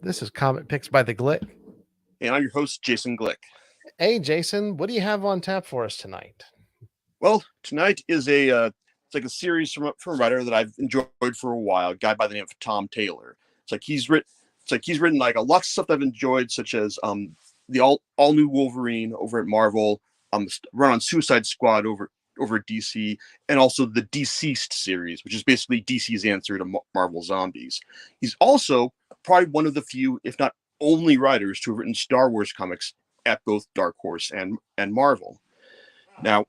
This is Comic Picks by the Glick. And I'm your host, Jason Glick. Hey, Jason, what do you have on tap for us tonight? Well, tonight is it's like a series from a writer that I've enjoyed for a while, a guy by the name of Tom Taylor. He's written like a lot of stuff that I've enjoyed, such as the all new Wolverine over at Marvel, run on Suicide Squad over at DC, and also the DCeased series, which is basically DC's answer to Marvel Zombies. He's also probably one of the few, if not only, writers to have written Star Wars comics at both Dark Horse and Marvel. Now,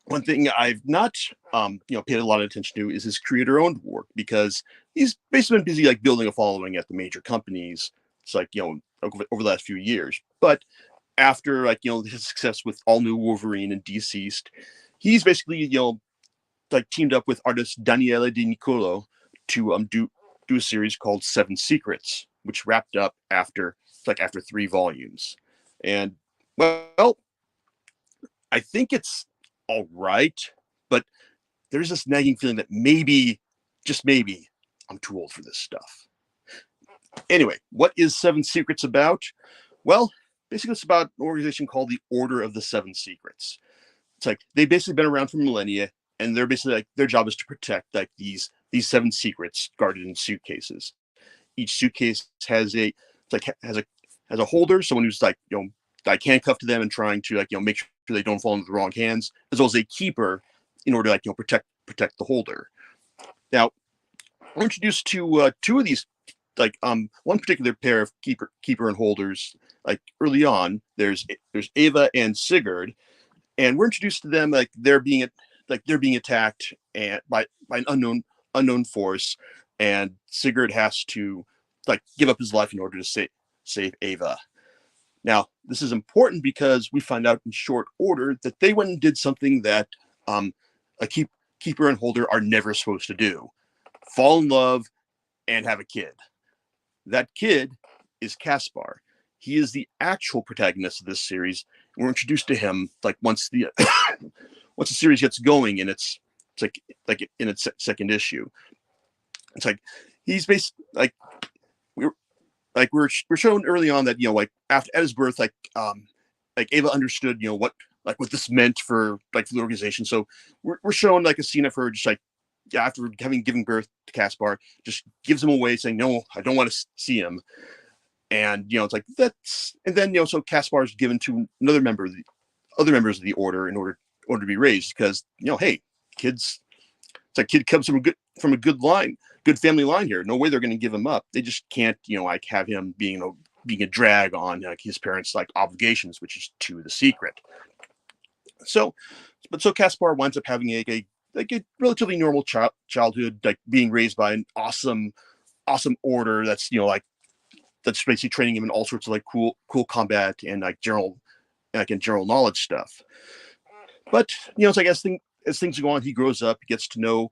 one thing I've not paid a lot of attention to is his creator-owned work, because he's basically been busy like building a following at the major companies. It's like, over the last few years. But after his success with All New Wolverine and DCeased, he's basically teamed up with artist Daniele Di Nicuolo to do a series called Seven Secrets, which wrapped up after 3 volumes. And well, I think it's all right, but there's this nagging feeling that maybe, just maybe, I'm too old for this stuff. Anyway, what is Seven Secrets about? Well, basically it's about an organization called the Order of the Seven Secrets. It's like they've basically been around for millennia, and they're basically like their job is to protect like these 7 secrets guarded in suitcases. Each suitcase has a holder, someone who's handcuffed to them and trying to make sure they don't fall into the wrong hands, as well as a keeper in order to protect the holder. Now, we're introduced to 2 of these, one particular pair of keeper and holders. Like early on, there's Ava and Sigurd, and we're introduced to them like they're being attacked and by an unknown force, and Sigurd has to give up his life in order to save Ava. Now, this is important because we find out in short order that they went and did something that a keeper and holder are never supposed to do: fall in love and have a kid. That kid is Caspar. He is the actual protagonist of this series. We're introduced to him once the once the series gets going, and it's in its second issue. It's like he's basically we're shown early on that after at his birth Ava understood what this meant for the organization. So we're shown a scene of her just after having given birth to Caspar, just gives him away, saying, "No, I don't want to see him." And it's like that's, and then so Caspar is given to other members of the order in order to be raised, because hey, kids, it's like kid comes from a good family line here. No way they're going to give him up. They just can't have him being a drag on his parents' obligations, which is to the secret. So Caspar winds up having a relatively normal childhood, being raised by an awesome order that's that's basically training him in all sorts of cool combat and general knowledge stuff. But it's as things go on, he grows up, he gets to know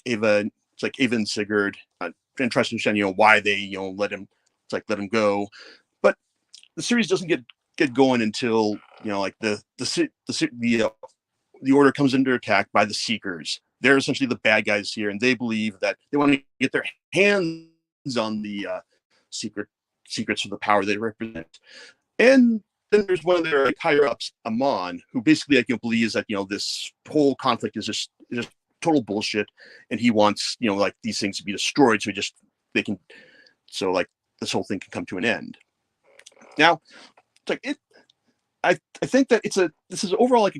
Ava and Sigurd, and tries to understand why they let him go. But the series doesn't get going until the order comes under attack by the Seekers. They're essentially the bad guys here, and they believe that they want to get their hands on the secrets of the power they represent. And then there's one of their higher ups, Amon, who basically believes that this whole conflict is just total bullshit, and he wants these things to be destroyed so this whole thing can come to an end. Now, I think that this is overall a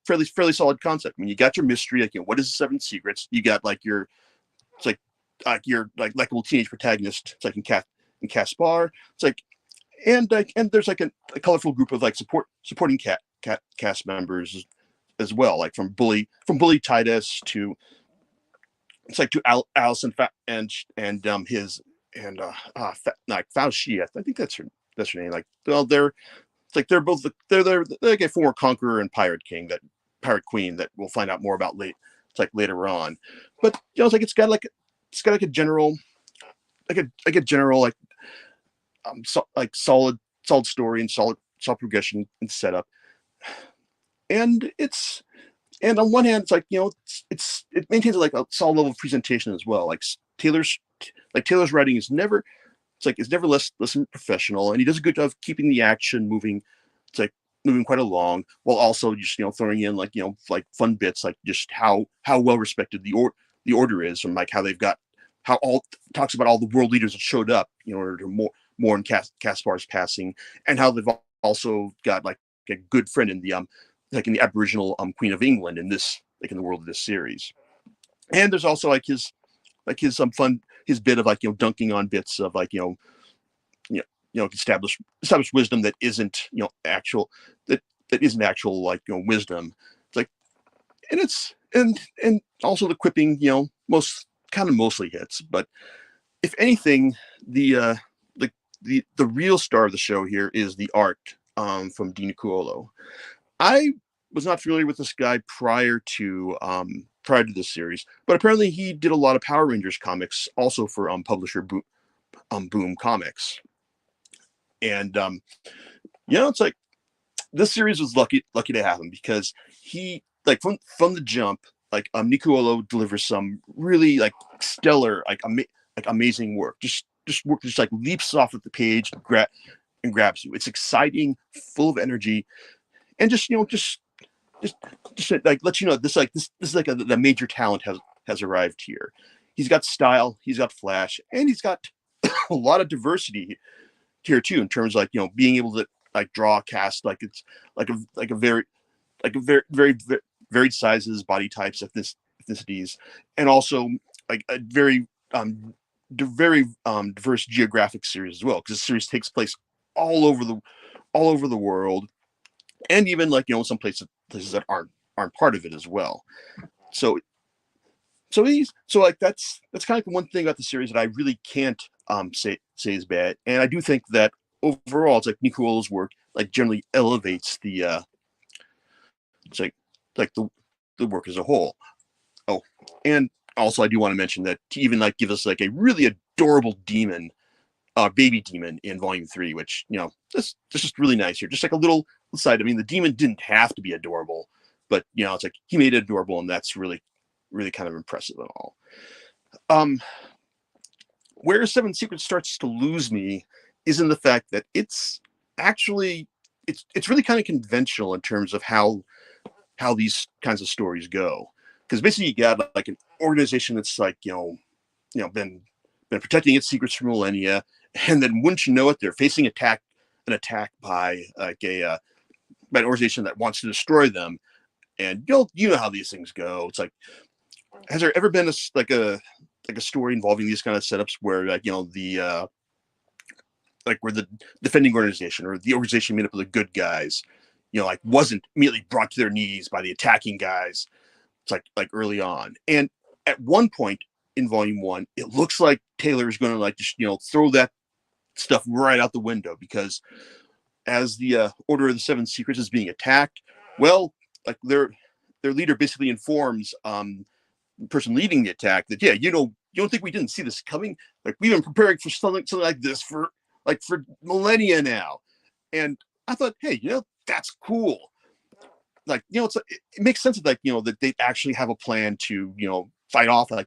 fairly solid concept. I mean, you got your mystery, what is the 7 secrets? You got your likable teenage protagonist, in Caspar. And there's a colorful group of supporting cast members as well, from Bully Titus to Allison and his and Fauci. I think that's her name. They're both they're like a former conqueror and pirate queen that we'll find out more about later on. But it's got a general solid story and solid progression and setup. And on one hand, it maintains a solid level of presentation as well. Taylor's writing is never it's never less than professional, and he does a good job of keeping the action moving. It's like moving quite along while also just throwing in like fun bits, like just how well respected the order is, and like how they've got how all talks about all the world leaders that showed up in order to mourn Caspar's passing, and how they've also got like a good friend in the in the Aboriginal Queen of England in this in the world of this series. And there's also his fun his bit of dunking on bits of established wisdom that isn't actual that isn't actual wisdom. It's like and also the quipping mostly hits, but if anything the real star of the show here is the art from Di Nicuolo. I was not familiar with this guy prior to this series, but apparently he did a lot of Power Rangers comics also for publisher Boom Comics. And it's like this series was lucky to have him, because he from the jump Nicuolo delivers some really stellar amazing work. Just work just leaps off of the page and grabs you. It's exciting, full of energy, and just let you know this is the major talent has arrived here. He's got style, he's got flash, and he's got a lot of diversity here too, in terms of being able to draw a cast it's a very varied sizes, body types, ethnicities, and also a very diverse geographic series as well, because the series takes place all over the world, and even some places that aren't part of it as well. So that's kind of the one thing about the series that I really can't say is bad. And I do think that overall it's Nicuolo's work generally elevates the the work as a whole. Oh, and also I do want to mention that he even give us a really adorable demon, baby demon in volume 3, which this is just really nice here. Just a little side. I mean, the demon didn't have to be adorable, but it's he made it adorable, and that's really kind of impressive and all. Where Seven Secrets starts to lose me is in the fact that it's actually it's really kind of conventional in terms of how these kinds of stories go, because basically you got an organization that's been protecting its secrets for millennia, and then wouldn't you know it, they're facing an attack by by an organization that wants to destroy them. And you know how these things go. It's has there ever been a story involving these kind of setups where where the defending organization or the organization made up of the good guys wasn't immediately brought to their knees by the attacking guys? It's early on, and at one point in volume 1 it looks like Taylor is going to just throw that stuff right out the window, because as the Order of the Seven Secrets is being attacked, well, their leader basically informs the person leading the attack that you don't think we didn't see this coming? We've been preparing for something like this for millennia now. And I thought, hey, that's cool. It makes sense that that they actually have a plan to fight off a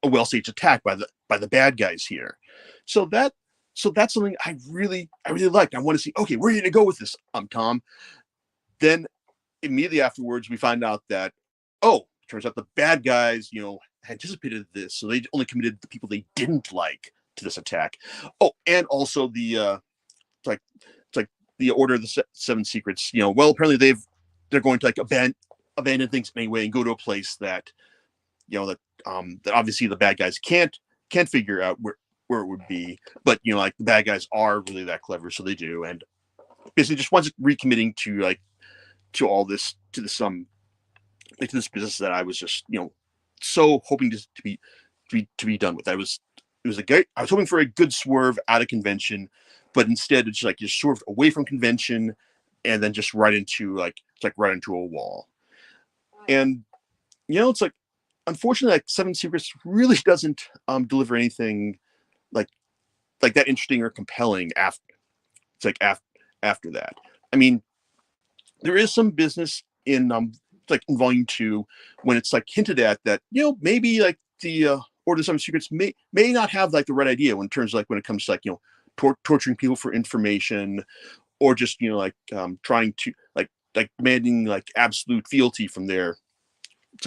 well-staged attack by the bad guys here. So that's something I really liked. I want to see, okay, where are you gonna go with this, Tom? Then immediately afterwards we find out that turns out the bad guys anticipated this, so they only committed the people they didn't like to this attack. And also the the Order of the Seven Secrets, well, apparently they're going to abandon things anyway and go to a place that that obviously the bad guys can't figure out where it would be, but the bad guys are really that clever, so they do. And basically just wants recommitting to all this, to this to this business that I was just so hoping to be done with. I was hoping for a good swerve out of convention, but instead it's just swerved away from convention and then just right into right into a wall. And it's unfortunately Seven Secrets really doesn't deliver anything like that interesting or compelling after after that. I mean, there is some business in in volume 2 when it's hinted at that maybe the Order of Seven Secrets may not have like the right idea in terms of like when it comes to like torturing people for information, or just like trying to like demanding like absolute fealty from their it's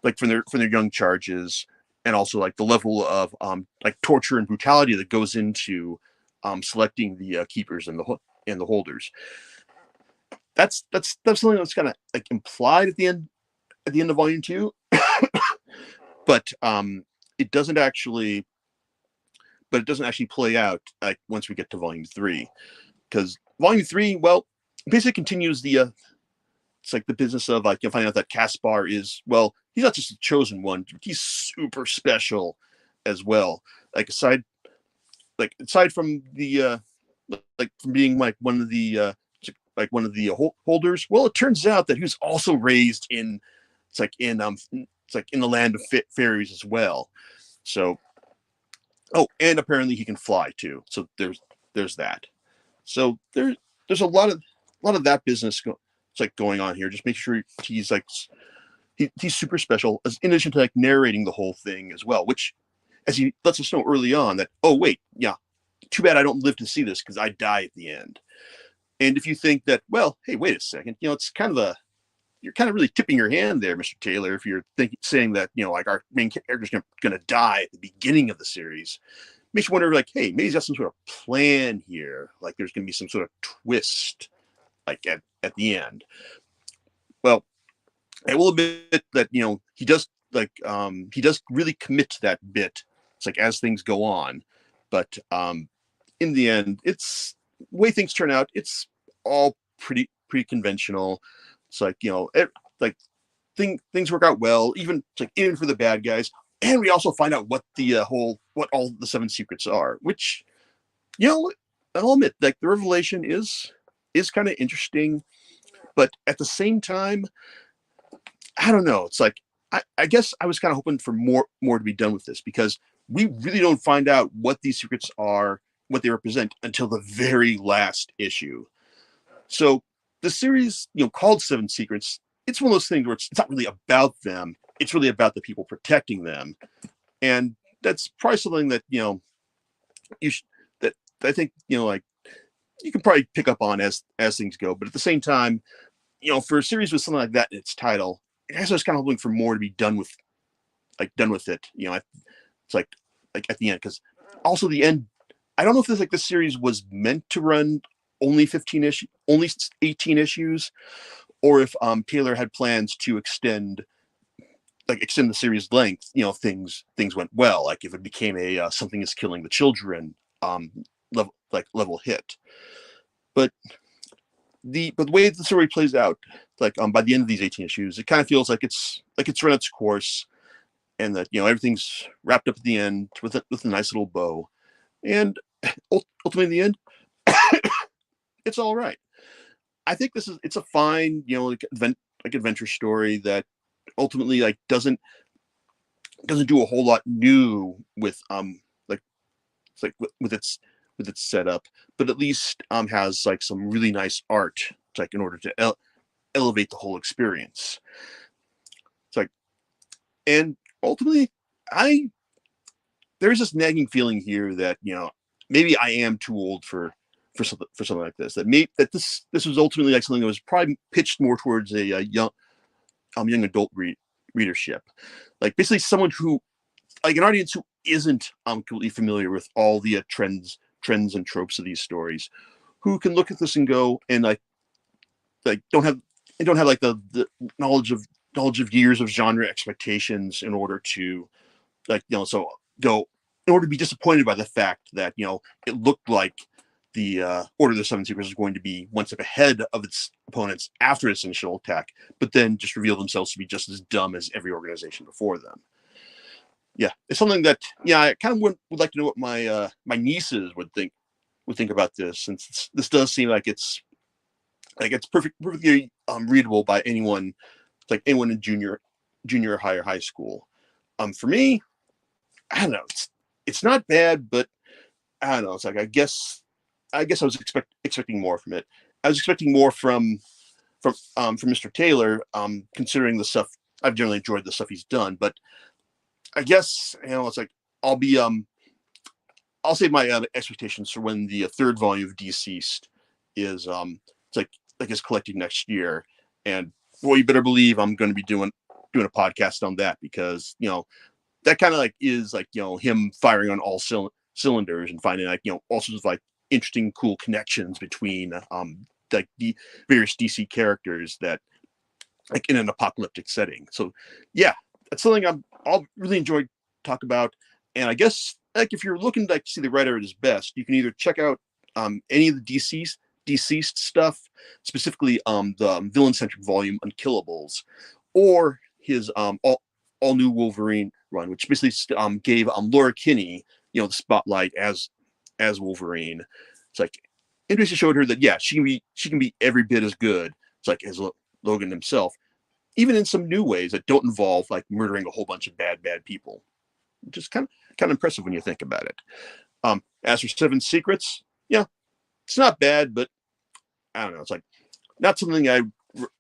like from their young charges, and also like the level of like torture and brutality that goes into selecting the keepers and the holders. That's something that's kind of like implied at the end of volume 2, but it doesn't actually play out like once we get to volume 3, because volume 3, well, basically continues the it's like the business of like finding out that Caspar is, well, he's not just a chosen one, he's super special as well. Like aside from the like from being like one of the holders, well, it turns out that he was also raised in in the land of fairies as well. So, oh, and apparently he can fly too. So there's that. So there's a lot of that business going on here. Just make sure he's like he's super special, in addition to like narrating the whole thing as well, which, as he lets us know early on, that, oh wait, yeah, too bad I don't live to see this because I die at the end. And if you think that, well, hey, wait a second, it's kind of you're kind of really tipping your hand there, Mr. Taylor, if you're saying that like our main character's going to die at the beginning of the series. Makes you wonder, like, hey, maybe he's got some sort of plan here. Like there's going to be some sort of twist like at the end. Well, I will admit that he does really commit to that bit. It's like as things go on, but in the end, it's the way things turn out. It's all pretty conventional. It's like things work out well, even for the bad guys, and we also find out what all the 7 secrets are, which I'll admit, like the revelation is kind of interesting, but at the same time, I don't know. It's like I guess I was kind of hoping for more to be done with this, because we really don't find out what these secrets are, what they represent, until the very last issue. So the series, called 7 Secrets, it's one of those things where it's not really about them. It's really about the people protecting them, and that's probably something that that I think like you can probably pick up on as things go. But at the same time, for a series with something like that in its title, I guess I was kind of hoping for more to be done with it. It's like at the end, because also the end. I don't know if this series was meant to run only 18 issues, or if Taylor had plans to extend the series length. Things went well. Like if it became a something is killing the children level hit, but the way the story plays out, by the end of these 18 issues, it kind of feels like it's run its course, and that everything's wrapped up at the end with a nice little bow, and ultimately in the end, it's all right. I think it's a fine adventure story that ultimately doesn't do a whole lot new with with its setup, but at least has some really nice art in order to elevate the whole experience. It's and ultimately, there's this nagging feeling here that maybe I am too old for something like this. That this was ultimately something that was probably pitched more towards a young adult readership, basically someone who, an audience who isn't completely familiar with all the trends and tropes of these stories, who can look at this and go and don't have the knowledge of years of genre expectations in order to in order to be disappointed by the fact that it looked like the Order of the 7 Secrets was going to be one step ahead of its opponents after its initial attack, but then just reveal themselves to be just as dumb as every organization before them. Yeah, it's something that I kind of would like to know what my my nieces would think about this, since this does seem like it's perfectly readable by anyone, anyone in junior or high school. For me, I don't know. It's not bad, but I don't know. It's I guess I was expecting more from it. I was expecting more from Mr. Taylor, considering the stuff I've generally enjoyed the stuff he's done, but I guess it's like I'll be I'll save my expectations for when the third volume of DCeased is it's like is collected next year, and well, you better believe I'm going to be doing a podcast on that, because that kind of like is like him firing on all cylinders and finding like all sorts of like interesting, cool connections between like the various DC characters that like in an apocalyptic setting. So yeah, that's something I'll really enjoy talk about. And I guess like if you're looking to like see the writer at his best, you can either check out any of the DCeased stuff, specifically the villain centric volume Unkillables, or his all new Wolverine run, which basically gave Laura Kinney the spotlight as Wolverine. It's like it basically showed her that yeah, she can be every bit as good. It's like as Logan himself, even in some new ways that don't involve like murdering a whole bunch of bad people, which is kind of impressive when you think about it. As for Seven Secrets, yeah, it's not bad, but I don't know. It's like not something I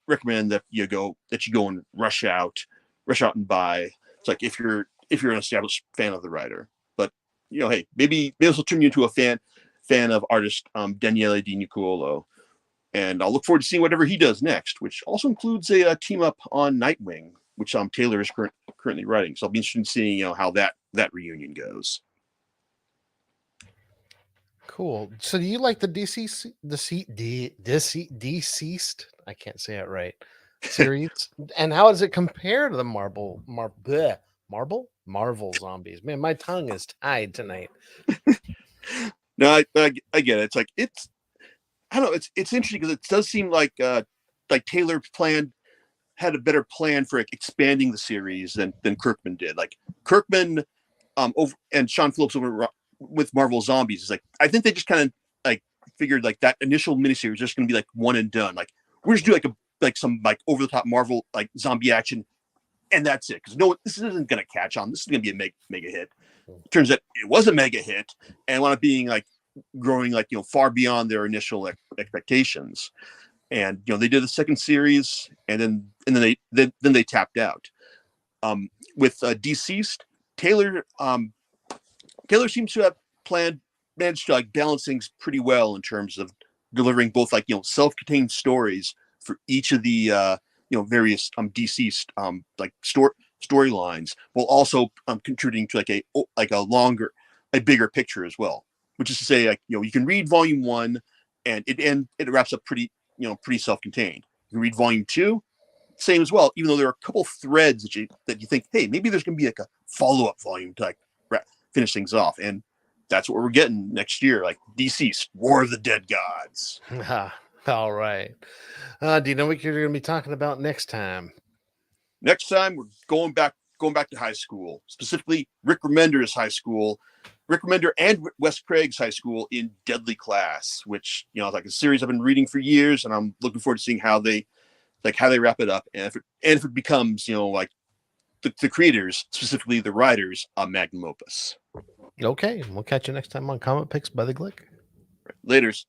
recommend that you go and rush out and buy. It's like if you're an established fan of the writer, but hey, maybe this will turn you into a fan of artist Daniele Di Nicuolo, and I'll look forward to seeing whatever he does next, which also includes a team up on Nightwing, which Taylor is currently writing. So I'll be interested in seeing how that reunion goes. Cool. So do you like the DCeased? I can't say it right. Series, and how does it compare to the Marvel zombies? Man, my tongue is tied tonight. No, I get it. It's like I don't know. It's interesting because it does seem like Taylor had a better plan for expanding the series than Kirkman did. Like Kirkman, over and Sean Phillips over with Marvel Zombies is like I think they just kind of like figured like that initial miniseries is just going to be like one and done. Like we're just do like some like over the top Marvel like zombie action, and that's it. Because no, this isn't going to catch on. This is going to be a mega hit. Turns out it was a mega hit, and wound up being like growing like far beyond their initial expectations. And they did the second series, and then they tapped out. With DCeased, Taylor seems to have managed to like balance things pretty well in terms of delivering both like self-contained stories for each of the various DCeased like storylines, while also contributing to like a bigger picture as well. Which is to say, like you can read volume 1 and it wraps up pretty self-contained. You can read volume 2, same as well. Even though there are a couple threads that you think, hey, maybe there's going to be like a follow-up volume to like finish things off, and that's what we're getting next year. Like DCeased, War of the Dead Gods. All right. Do you know what you're going to be talking about next time? Next time we're going back to high school, specifically Rick Remender's high school. Rick Remender and Wes Craig's high school in Deadly Class, which like a series I've been reading for years, and I'm looking forward to seeing how they wrap it up, and if it becomes like the creators, specifically the writers, magnum opus. Okay, we'll catch you next time on Comic Picks by the Glick. Laters.